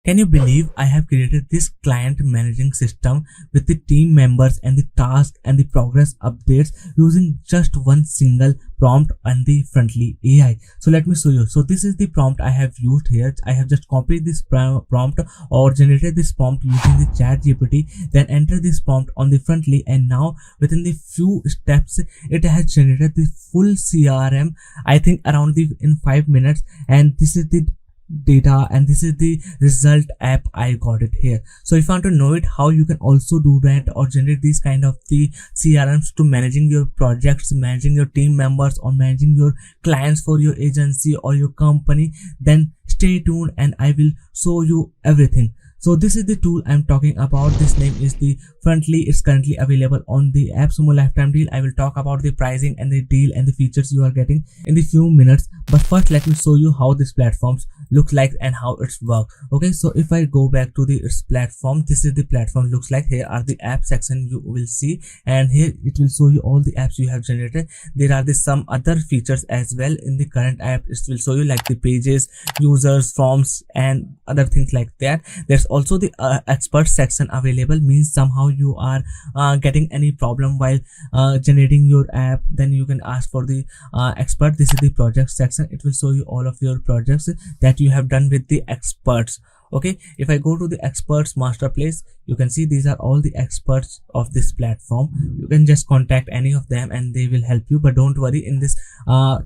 Can you believe I have created this client managing system with the team members and the task and the progress updates using just one single prompt and the friendly AI. So let me show you. So this is the prompt I have used here. I have just copied this prompt or generated this prompt using the ChatGPT, then enter this prompt on the friendly, and now within the few steps it has generated the full CRM, I think around the in 5 minutes. And this is the data and this is the result app I got it here. So if you want to know it how you can also do that or generate these kind of the CRMs to managing your projects, managing your team members, or managing your clients for your agency or your company, then stay tuned and I will show you everything. So this is the tool I'm talking about. This name is the Frontly. It's currently available on the AppSumo lifetime deal. I will talk about the pricing and the deal and the features you are getting in the few minutes. But first let me show you how this platforms looks like and how it's work. Okay, so if I go back to the its platform, this is the platform looks like. Here are the app section you will see, and here it will show you all the apps you have generated. There are the some other features as well in the current app. It will show you like the pages, users, forms, and other things like that. There's also the expert section available, means somehow you are getting any problem while generating your app, then you can ask for the expert. This is the project section. It will show you all of your projects that you have done with the experts. Okay, if I go to the experts master place, you can see these are all the experts of this platform. You can just contact any of them and they will help you. But don't worry, in this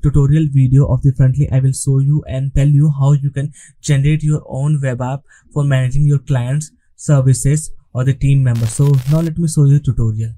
tutorial video of the Frontly, I will show you and tell you how you can generate your own web app for managing your clients, services, or the team members. So now let me show you the tutorial.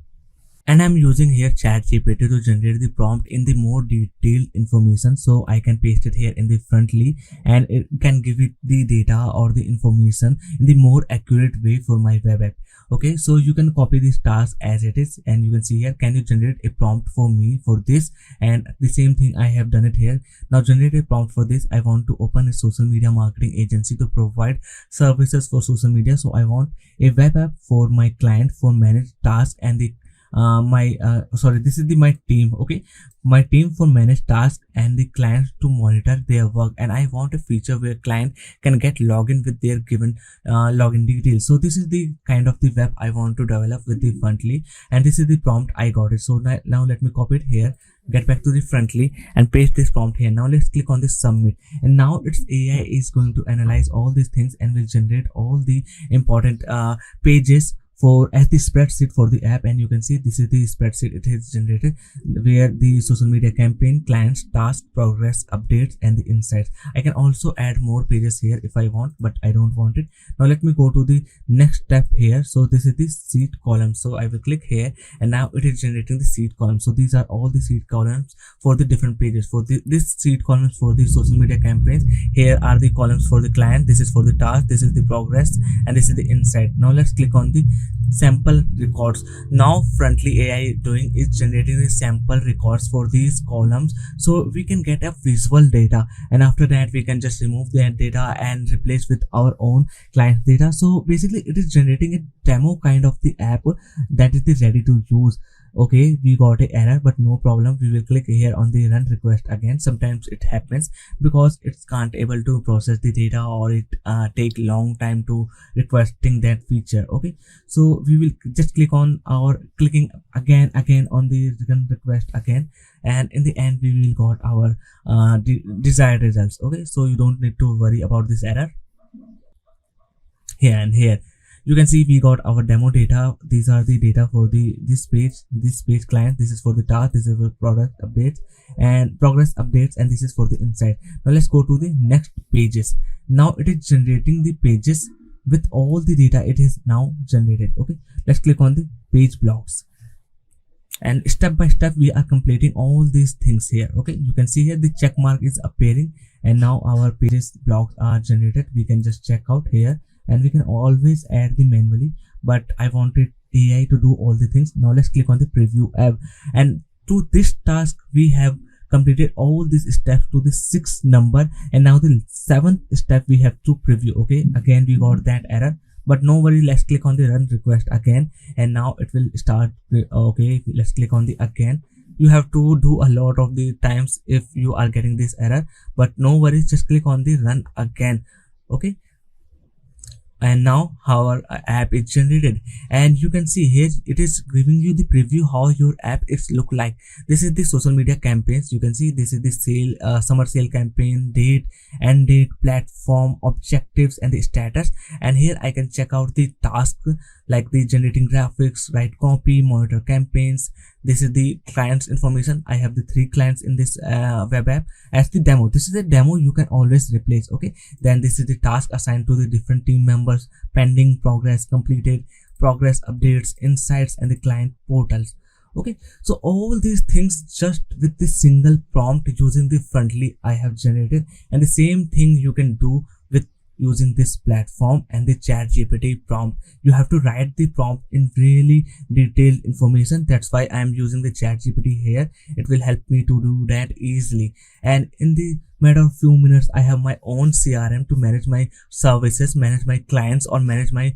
And I'm using here ChatGPT to generate the prompt in the more detailed information, so I can paste it here in the Frontly and it can give it the data or the information in the more accurate way for my web app. Okay, so you can copy this task as it is, and you can see here, can you generate a prompt for me for this? And the same thing I have done it here. Now generate a prompt for this. I want to open a social media marketing agency to provide services for social media. So I want a web app for my client for manage tasks and the this is the my team. Okay, my team for manage tasks and the clients to monitor their work, and I want a feature where client can get login with their given login details. So this is the kind of the web I want to develop with the Frontly, and this is the prompt I got it. So now let me copy it here, get back to the Frontly and paste this prompt here. Now let's click on this submit, and now its AI is going to analyze all these things and will generate all the important pages for as the spreadsheet for the app. And you can see this is the spreadsheet it is generated, where the social media campaign, clients, task, progress, updates, and the insights. I can also add more pages here if I want, but I don't want it. Now let me go to the next step here. So this is the seed column, so I will click here, and now it is generating the seed column. So these are all the seed columns for the different pages. For this seed columns for the social media campaigns, here are the columns for the client, this is for the task, this is the progress, and this is the insight. Now let's click on the sample records. Now Frontly AI doing is generating the sample records for these columns, so we can get a visual data, and after that we can just remove that data and replace with our own client data. So basically it is generating a demo kind of the app that is the ready to use. Okay, we got an error, but no problem. We will click here on the run request again. Sometimes it happens because it can't able to process the data, or it take long time to requesting that feature. Okay, so we will just click on our clicking again on the run request again, and in the end we will got our desired results. Okay, so you don't need to worry about this error. Here and here you can see we got our demo data. These are the data for this page client. This is for the task, this is for product updates and progress updates, and this is for the insight. Now let's go to the next pages. Now it is generating the pages with all the data it is now generated. Okay, let's click on the page blocks, and step by step we are completing all these things here. Okay, you can see here the check mark is appearing, and now our pages blocks are generated. We can just check out here, and we can always add the manually, but I wanted AI to do all the things. Now let's click on the preview app, and to this task we have completed all these steps to the 6th number, and now the 7th step we have to preview. Okay, again we got that error, but no worry. Let's click on the run request again, and now it will start. Okay, let's click on the again. You have to do a lot of the times if you are getting this error, but no worries, just click on the run again. Okay, and now our app is generated, and you can see here it is giving you the preview how your app is look like. This is the social media campaigns. You can see this is the sale, summer sale campaign, date, end date, platform, objectives, and the status. And here I can check out the task like the generating graphics, write copy, monitor campaigns. This is the clients information. I have the 3 clients in this web app as the demo. This is a demo, you can always replace. Okay, then this is the task assigned to the different team members, pending, progress, completed, progress updates, insights, and the client portals. Okay, so all these things just with this single prompt using the Frontly I have generated, and the same thing you can do with using this platform and the ChatGPT prompt. You have to write the prompt in really detailed information. That's why I am using the ChatGPT here. It will help me to do that easily, and in the matter of few minutes I have my own CRM to manage my services, manage my clients, or manage my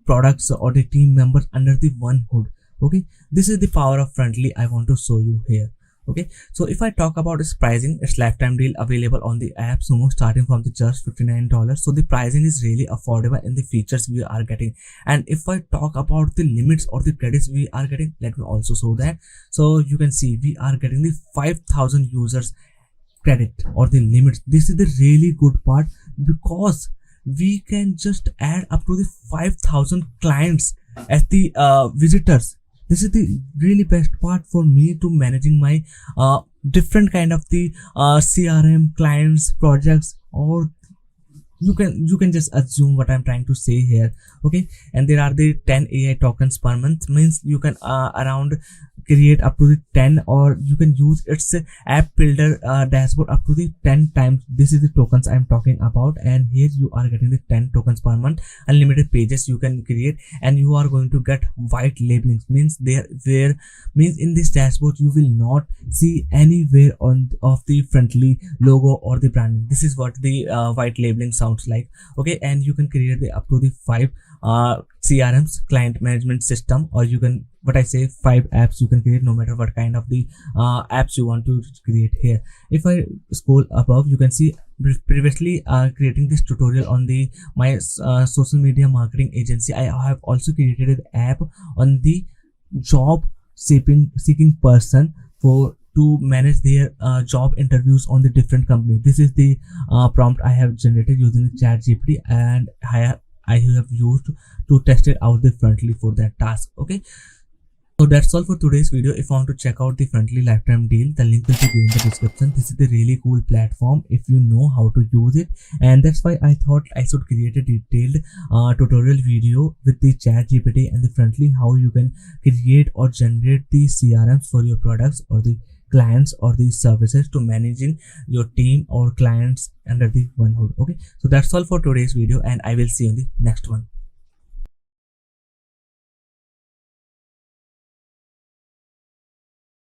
products or the team members under the one hood. Okay, this is the power of Frontly I want to show you here. Okay, so if I talk about its pricing, its lifetime deal available on the app Sumo starting from the just $59. So the pricing is really affordable in the features we are getting. And if I talk about the limits or the credits we are getting, let me also show that. So you can see we are getting the 5,000 users credit or the limits. This is the really good part because we can just add up to the 5,000 clients as the visitors. This is the really best part for me to managing my different kind of the CRM clients projects, or you can just assume what I'm trying to say here. Okay, and there are the 10 AI tokens per month, means you can around create up to the 10, or you can use its app builder dashboard up to the 10 times. This is the tokens I'm talking about, and here you are getting the 10 tokens per month, unlimited pages you can create, and you are going to get white labeling, means means in this dashboard you will not see anywhere on of the Frontly logo or the branding. This is what the white labeling sounds like. Okay, and you can create the up to the 5 CRMs, client management system, or you can, what I say, 5 apps you can create no matter what kind of the apps you want to create here. If I scroll above, you can see previously creating this tutorial on the my social media marketing agency. I have also created an app on the job seeking person to manage their job interviews on the different company. This is the prompt I have generated using the ChatGPT, and I have used to test it out differently for that task. Okay, so that's all for today's video. If you want to check out the Frontly lifetime deal, the link will be given in the description. This is the really cool platform if you know how to use it, and that's why I thought I should create a detailed tutorial video with the ChatGPT and the Frontly, how you can create or generate the CRMs for your products or the clients or the services to managing your team or clients under the one hood. Okay, so that's all for today's video, and I will see you in the next one.